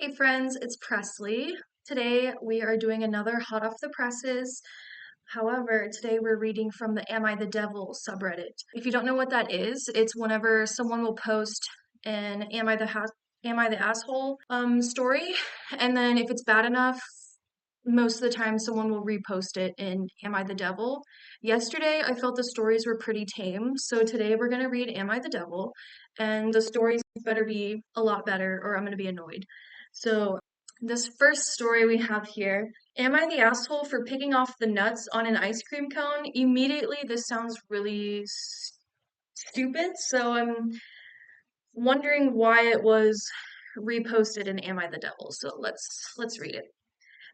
Hey friends, it's Presley. Today we are doing another hot off the presses. However, today we're reading from the Am I the Devil subreddit. If you don't know what that is, it's whenever someone will post an Am I the asshole story, and then if it's bad enough, most of the time someone will repost it in Am I the Devil. Yesterday I felt the stories were pretty tame, so today we're going to read Am I the Devil, and the stories better be a lot better or I'm going to be annoyed. So this first story we have here, am I the asshole for picking off the nuts on an ice cream cone? Immediately this sounds really stupid, so I'm wondering why it was reposted in Am I the Devil. So let's read it.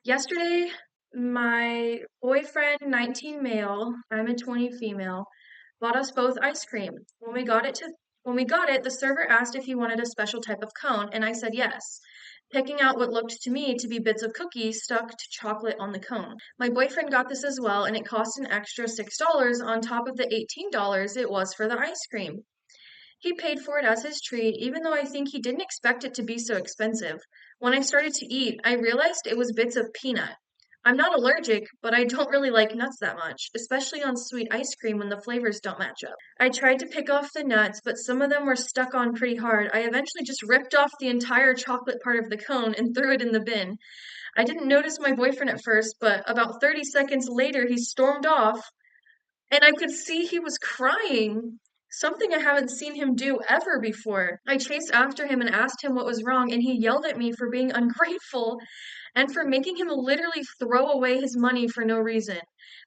Yesterday, my boyfriend, 19 male, I'm a 20 female, bought us both ice cream. When we got it, the server asked if he wanted a special type of cone, and I said yes, picking out what looked to me to be bits of cookie stuck to chocolate on the cone. My boyfriend got this as well, and it cost an extra $6 on top of the $18 it was for the ice cream. He paid for it as his treat, even though I think he didn't expect it to be so expensive. When I started to eat, I realized it was bits of peanut. I'm not allergic, but I don't really like nuts that much, especially on sweet ice cream when the flavors don't match up. I tried to pick off the nuts, but some of them were stuck on pretty hard. I eventually just ripped off the entire chocolate part of the cone and threw it in the bin. I didn't notice my boyfriend at first, but about 30 seconds later, he stormed off and I could see he was crying. Something I haven't seen him do ever before. I chased after him and asked him what was wrong, and he yelled at me for being ungrateful and for making him literally throw away his money for no reason.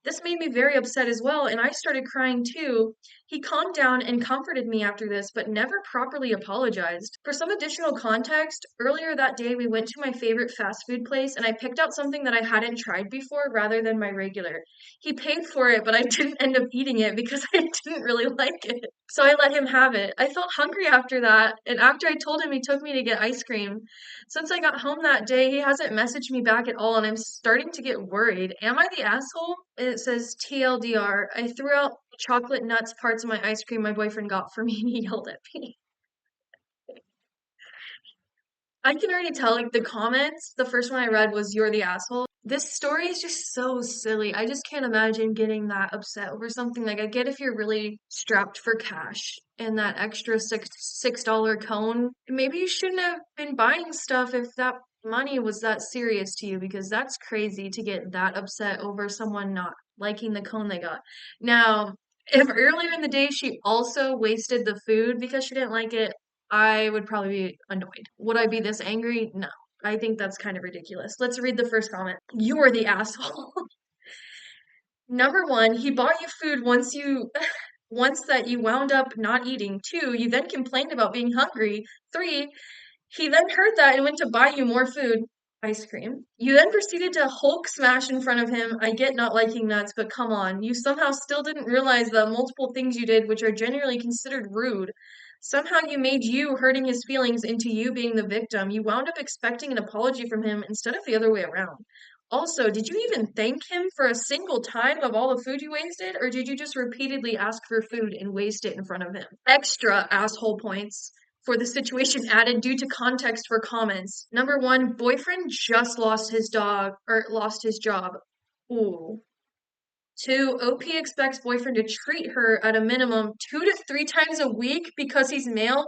This made me very upset as well, and I started crying too. He calmed down and comforted me after this, but never properly apologized. For some additional context, earlier that day we went to my favorite fast food place and I picked out something that I hadn't tried before rather than my regular. He paid for it, but I didn't end up eating it because I didn't really like it. So I let him have it. I felt hungry after that, and after I told him, he took me to get ice cream. Since I got home that day, he hasn't messaged me back at all, and I'm starting to get worried. Am I the asshole? It says TLDR. I threw out chocolate nuts parts of my ice cream my boyfriend got for me, and he yelled at me. I can already tell, like, the comments, the first one I read was, "You're the asshole." This story is just so silly. I just can't imagine getting that upset over something. Like, I get if you're really strapped for cash and that extra $6 cone. Maybe you shouldn't have been buying stuff if that money was that serious to you, because that's crazy to get that upset over someone not liking the cone they got. Now, if earlier in the day she also wasted the food because she didn't like it, I would probably be annoyed. Would I be this angry? No. I think that's kind of ridiculous. Let's read the first comment. You're the asshole. Number one, he bought you food once that you wound up not eating. Two, you then complained about being hungry. Three, he then heard that and went to buy you more food. Ice cream. You then proceeded to Hulk smash in front of him. I get not liking nuts, but come on. You somehow still didn't realize the multiple things you did, which are generally considered rude. Somehow you made you hurting his feelings into you being the victim. You wound up expecting an apology from him instead of the other way around. Also, did you even thank him for a single time of all the food you wasted, or did you just repeatedly ask for food and waste it in front of him? Extra asshole points for the situation added due to context for comments. Number one, boyfriend just lost his dog or lost his job. Ooh. Two, OP expects boyfriend to treat her at a minimum 2 to 3 times a week because he's male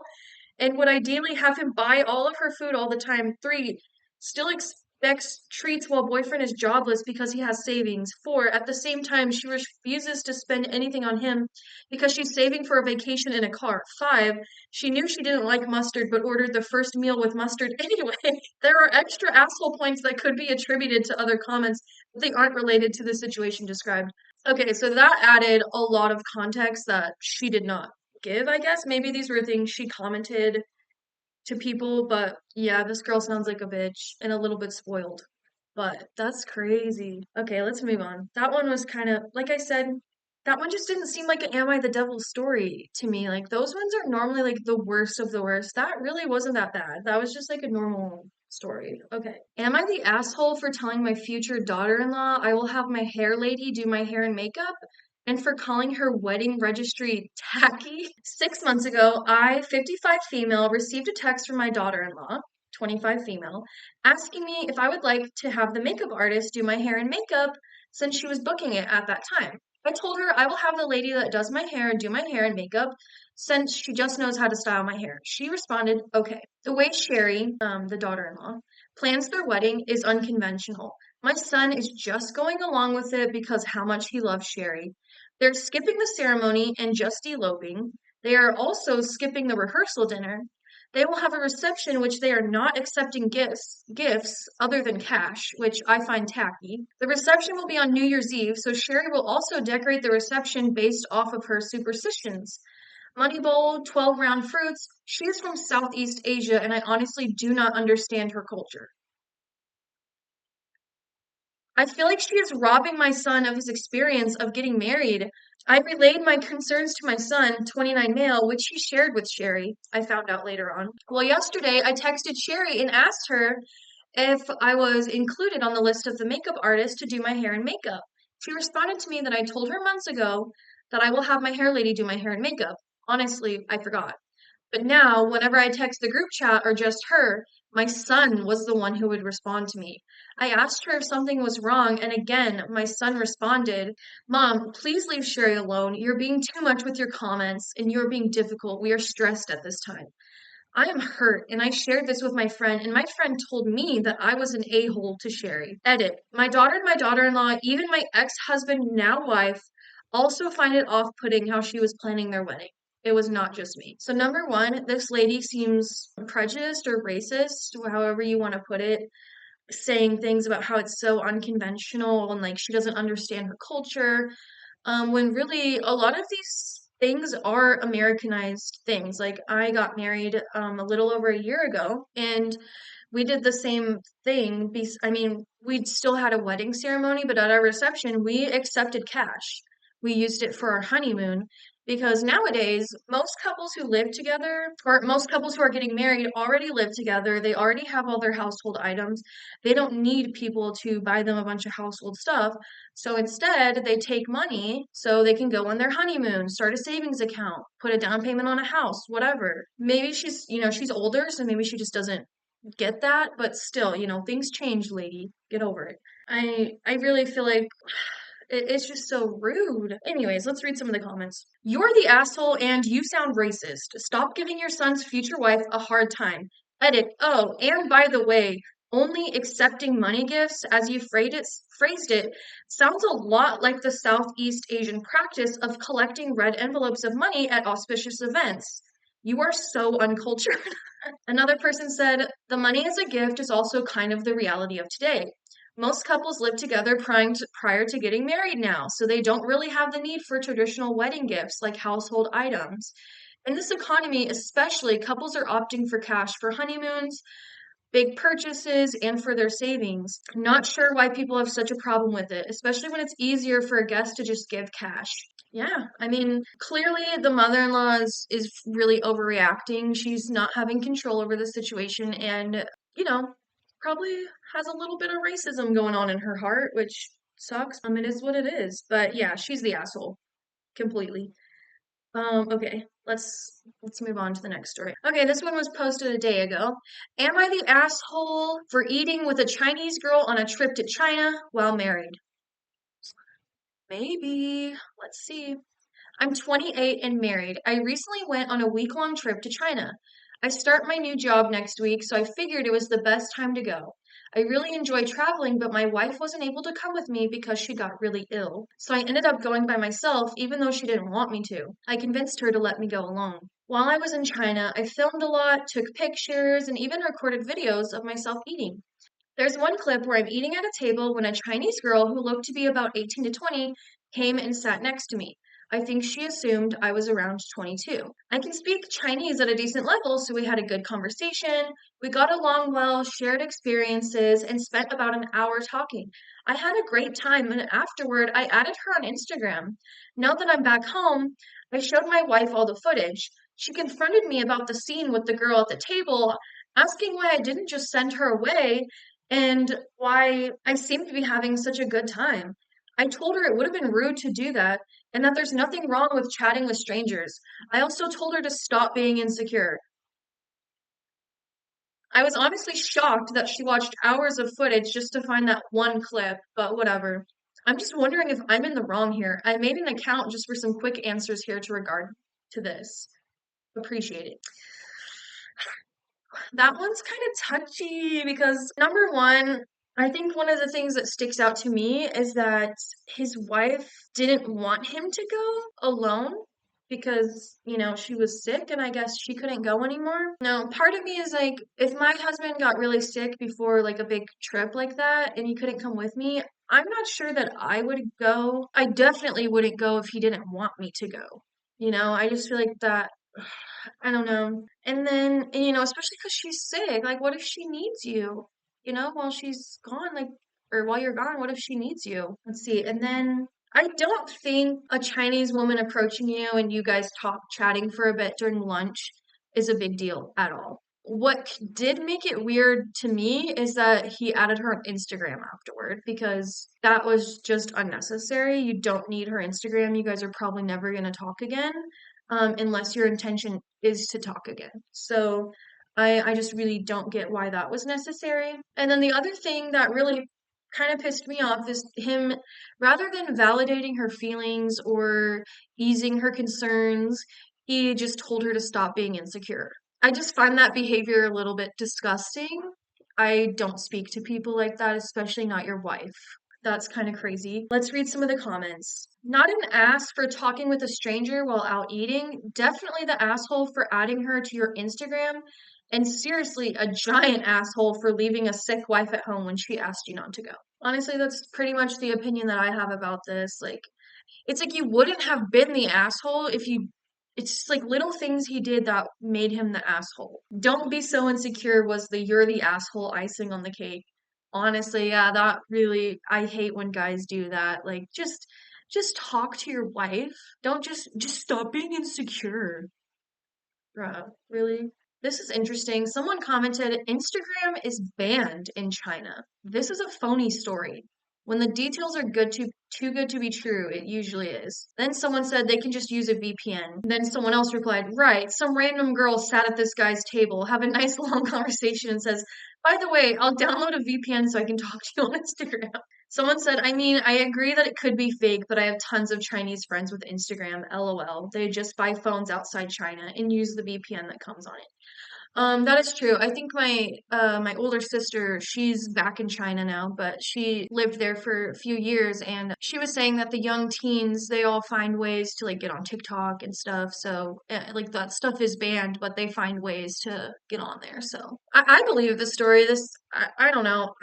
and would ideally have him buy all of her food all the time. Three, still expects treats while boyfriend is jobless because he has savings. Four, at the same time, she refuses to spend anything on him because she's saving for a vacation in a car. Five, she knew she didn't like mustard but ordered the first meal with mustard anyway. There are extra asshole points that could be attributed to other comments, but they aren't related to the situation described. Okay, so that added a lot of context that she did not give, I guess. Maybe these were things she commented to people, but yeah, this girl sounds like a bitch and a little bit spoiled. But that's crazy. Okay, let's move on. That one was kind of, like I said, that one just didn't seem like an Am I the Devil story to me. Like, those ones are normally like the worst of the worst. That really wasn't that bad. That was just like a normal story. Okay. Am I the asshole for telling my future daughter-in-law I will have my hair lady do my hair and makeup? And for calling her wedding registry tacky? 6 months ago, I, 55 female, received a text from my daughter-in-law. 25 female, asking me if I would like to have the makeup artist do my hair and makeup since she was booking it at that time. I told her I will have the lady that does my hair do my hair and makeup since she just knows how to style my hair. She responded, okay. The way Sherry, the daughter-in-law, plans their wedding is unconventional. My son is just going along with it because how much he loves Sherry. They're skipping the ceremony and just eloping. They are also skipping the rehearsal dinner. They will have a reception which they are not accepting gifts other than cash, which I find tacky. The reception will be on New Year's Eve, so Sherry will also decorate the reception based off of her superstitions. Money bowl, 12 round fruits. She is from Southeast Asia, and I honestly do not understand her culture. I feel like she is robbing my son of his experience of getting married. I relayed my concerns to my son, 29 male, which he shared with Sherry, I found out later on. Well, yesterday I texted Sherry and asked her if I was included on the list of the makeup artist to do my hair and makeup. She responded to me that I told her months ago that I will have my hair lady do my hair and makeup. Honestly, I forgot. But now, whenever I text the group chat or just her, my son was the one who would respond to me. I asked her if something was wrong, and again, my son responded, Mom, please leave Sherry alone. You're being too much with your comments, and you're being difficult. We are stressed at this time. I am hurt, and I shared this with my friend, and my friend told me that I was an a-hole to Sherry. Edit. My daughter and my daughter-in-law, even my ex-husband, now wife, also find it off-putting how she was planning their wedding. It was not just me. So number one, this lady seems prejudiced or racist, however you want to put it, saying things about how it's so unconventional and like she doesn't understand her culture, when really a lot of these things are Americanized things. Like I got married a little over a year ago, and we did the same thing. I mean, we still had a wedding ceremony, but at our reception, we accepted cash. We used it for our honeymoon because nowadays, most couples who live together, or most couples who are getting married, already live together. They already have all their household items. They don't need people to buy them a bunch of household stuff. So instead, they take money so they can go on their honeymoon, start a savings account, put a down payment on a house, whatever. Maybe she's older, so maybe she just doesn't get that, but still, things change, lady. Get over it. I really feel like it's just so rude. Anyways, let's read some of the comments. You're the asshole and you sound racist. Stop giving your son's future wife a hard time. Edit. Oh, and by the way, only accepting money gifts, as you phrased it, sounds a lot like the Southeast Asian practice of collecting red envelopes of money at auspicious events. You are so uncultured. Another person said, the money as a gift is also kind of the reality of today. Most couples live together prior to getting married now, so they don't really have the need for traditional wedding gifts like household items. In this economy, especially, couples are opting for cash for honeymoons, big purchases, and for their savings. Not sure why people have such a problem with it, especially when it's easier for a guest to just give cash. Yeah, I mean, clearly the mother-in-law is really overreacting. She's not having control over the situation and, you know, probably has a little bit of racism going on in her heart, which sucks. It is what it is. But yeah, she's the asshole completely. Okay, let's move on to the next story. Okay, this one was posted a day ago. Am I the asshole for eating with a Chinese girl on a trip to China while married? Maybe. Let's see. I'm 28 and married. I recently went on a week-long trip to China. I start my new job next week, so I figured it was the best time to go. I really enjoy traveling, but my wife wasn't able to come with me because she got really ill. So I ended up going by myself, even though she didn't want me to. I convinced her to let me go alone. While I was in China, I filmed a lot, took pictures, and even recorded videos of myself eating. There's one clip where I'm eating at a table when a Chinese girl who looked to be about 18 to 20 came and sat next to me. I think she assumed I was around 22. I can speak Chinese at a decent level, so we had a good conversation. We got along well, shared experiences, and spent about an hour talking. I had a great time, and afterward, I added her on Instagram. Now that I'm back home, I showed my wife all the footage. She confronted me about the scene with the girl at the table, asking why I didn't just send her away and why I seemed to be having such a good time. I told her it would have been rude to do that and that there's nothing wrong with chatting with strangers. I also told her to stop being insecure. I was honestly shocked that she watched hours of footage just to find that one clip, but whatever. I'm just wondering if I'm in the wrong here. I made an account just for some quick answers here to regard to this. Appreciate it. That one's kind of touchy because number one, I think one of the things that sticks out to me is that his wife didn't want him to go alone because, she was sick and I guess she couldn't go anymore. Now, part of me is like, if my husband got really sick before like a big trip like that and he couldn't come with me, I'm not sure that I would go. I definitely wouldn't go if he didn't want me to go. I just feel like that I don't know. And then, especially because she's sick, like, what if she needs you? While she's gone, like, or while you're gone, what if she needs you? Let's see. And then I don't think a Chinese woman approaching you and you guys chatting for a bit during lunch is a big deal at all. What did make it weird to me is that he added her on Instagram afterward because that was just unnecessary. You don't need her Instagram. You guys are probably never going to talk again unless your intention is to talk again. So I just really don't get why that was necessary. And then the other thing that really kind of pissed me off is him, rather than validating her feelings or easing her concerns, he just told her to stop being insecure. I just find that behavior a little bit disgusting. I don't speak to people like that, especially not your wife. That's kind of crazy. Let's read some of the comments. Not an ass for talking with a stranger while out eating. Definitely the asshole for adding her to your Instagram. And seriously, a giant asshole for leaving a sick wife at home when she asked you not to go. Honestly, that's pretty much the opinion that I have about this. Like, it's like you wouldn't have been the asshole if you it's just like little things he did that made him the asshole. Don't be so insecure was the you're the asshole icing on the cake. Honestly, yeah, that really I hate when guys do that. Like just talk to your wife. Don't just stop being insecure. Bruh, really? This is interesting. Someone commented, Instagram is banned in China. This is a phony story. When the details are too good to be true, it usually is. Then someone said they can just use a VPN. Then someone else replied, right, some random girl sat at this guy's table, have a nice long conversation and says, by the way, I'll download a VPN so I can talk to you on Instagram. Someone said, I mean, I agree that it could be fake, but I have tons of Chinese friends with Instagram, LOL. They just buy phones outside China and use the VPN that comes on it. That is true. I think my older sister, she's back in China now, but she lived there for a few years and she was saying that the young teens, they all find ways to like get on TikTok and stuff. So like that stuff is banned, but they find ways to get on there. So I believe the story. I don't know.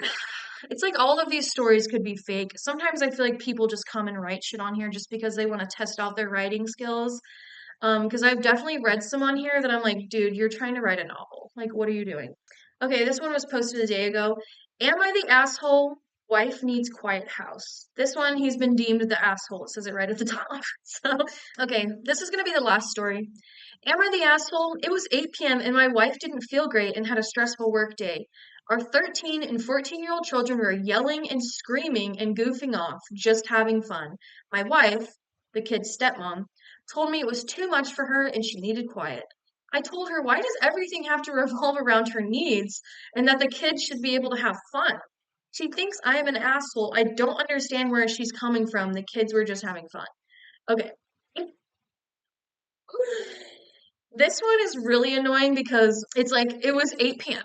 It's like all of these stories could be fake. Sometimes I feel like people just come and write shit on here just because they want to test out their writing skills. Because I've definitely read some on here that I'm like, dude, you're trying to write a novel. Like, what are you doing? Okay, this one was posted a day ago. Am I the asshole? Wife needs quiet house. This one, he's been deemed the asshole. It says it right at the top. So, okay, this is gonna be the last story. Am I the asshole? It was 8 p.m. and my wife didn't feel great and had a stressful work day. Our 13 and 14-year-old children were yelling and screaming and goofing off, just having fun. My wife, the kid's stepmom, told me it was too much for her and she needed quiet. I told her, why does everything have to revolve around her needs and that the kids should be able to have fun? She thinks I am an asshole. I don't understand where she's coming from. The kids were just having fun. Okay. This one is really annoying because it's like it was 8 p.m.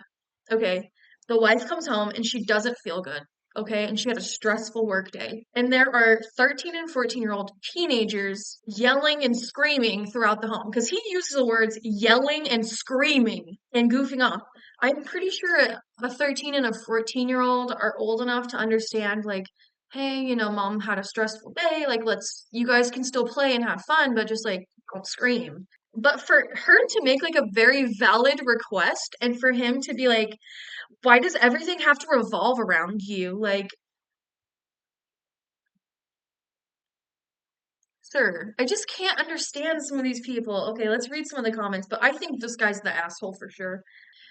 Okay. The wife comes home and she doesn't feel good. Okay. And she had a stressful work day. And there are 13 and 14-year-old teenagers yelling and screaming throughout the home because he uses the words yelling and screaming and goofing off. I'm pretty sure a 13 and a 14-year-old are old enough to understand, like, hey, mom had a stressful day. Like, you guys can still play and have fun, but just like, don't scream. But for her to make like a very valid request and for him to be like, why does everything have to revolve around you? Like, sir, I just can't understand some of these people. Okay, let's read some of the comments, but I think this guy's the asshole for sure.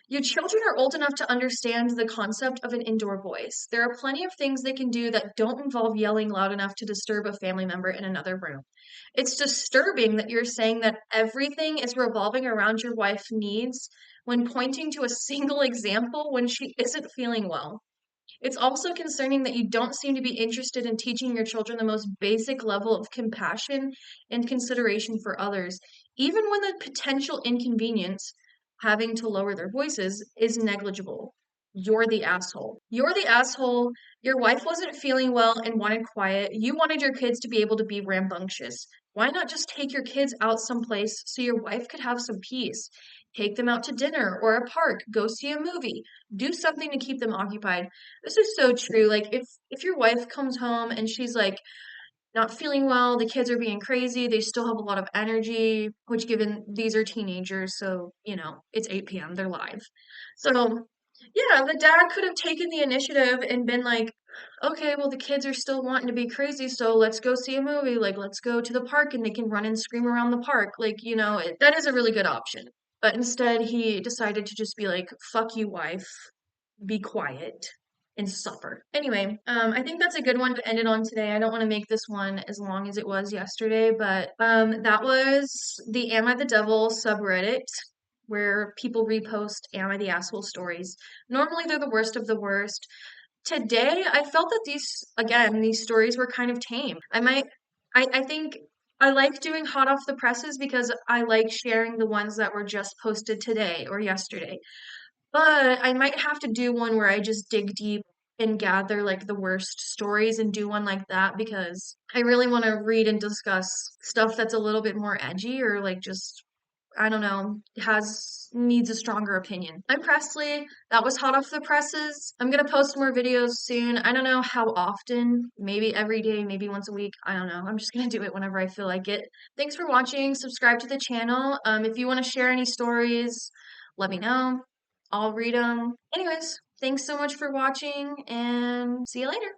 Your children are old enough to understand the concept of an indoor voice. There are plenty of things they can do that don't involve yelling loud enough to disturb a family member in another room. It's disturbing that you're saying that everything is revolving around your wife's needs when pointing to a single example when she isn't feeling well. It's also concerning that you don't seem to be interested in teaching your children the most basic level of compassion and consideration for others, even when the potential inconvenience, having to lower their voices, is negligible. You're the asshole. You're the asshole. Your wife wasn't feeling well and wanted quiet. You wanted your kids to be able to be rambunctious. Why not just take your kids out someplace so your wife could have some peace? Take them out to dinner or a park, go see a movie, do something to keep them occupied. This is so true. Like if your wife comes home and she's like not feeling well, the kids are being crazy, they still have a lot of energy, which given these are teenagers, so it's 8 p.m., they're live. So yeah, the dad could have taken the initiative and been like, okay, well the kids are still wanting to be crazy, so let's go see a movie, like let's go to the park and they can run and scream around the park. Like, that is a really good option. But instead he decided to just be like, fuck you, wife, be quiet and suffer. Anyway, I think that's a good one to end it on today. I don't want to make this one as long as it was yesterday, but that was the Am I the Devil subreddit where people repost Am I the Asshole stories. Normally they're the worst of the worst. Today I felt that these stories were kind of tame. I think I like doing hot off the presses because I like sharing the ones that were just posted today or yesterday. But I might have to do one where I just dig deep and gather like the worst stories and do one like that because I really want to read and discuss stuff that's a little bit more edgy or like just I don't know, has needs a stronger opinion. I'm Presley. That was hot off the presses. I'm gonna post more videos soon. I don't know how often, maybe every day, maybe once a week. I don't know. I'm just gonna do it whenever I feel like it. Thanks for watching. Subscribe to the channel. If you want to share any stories, let me know. I'll read them. Anyways, thanks so much for watching and see you later.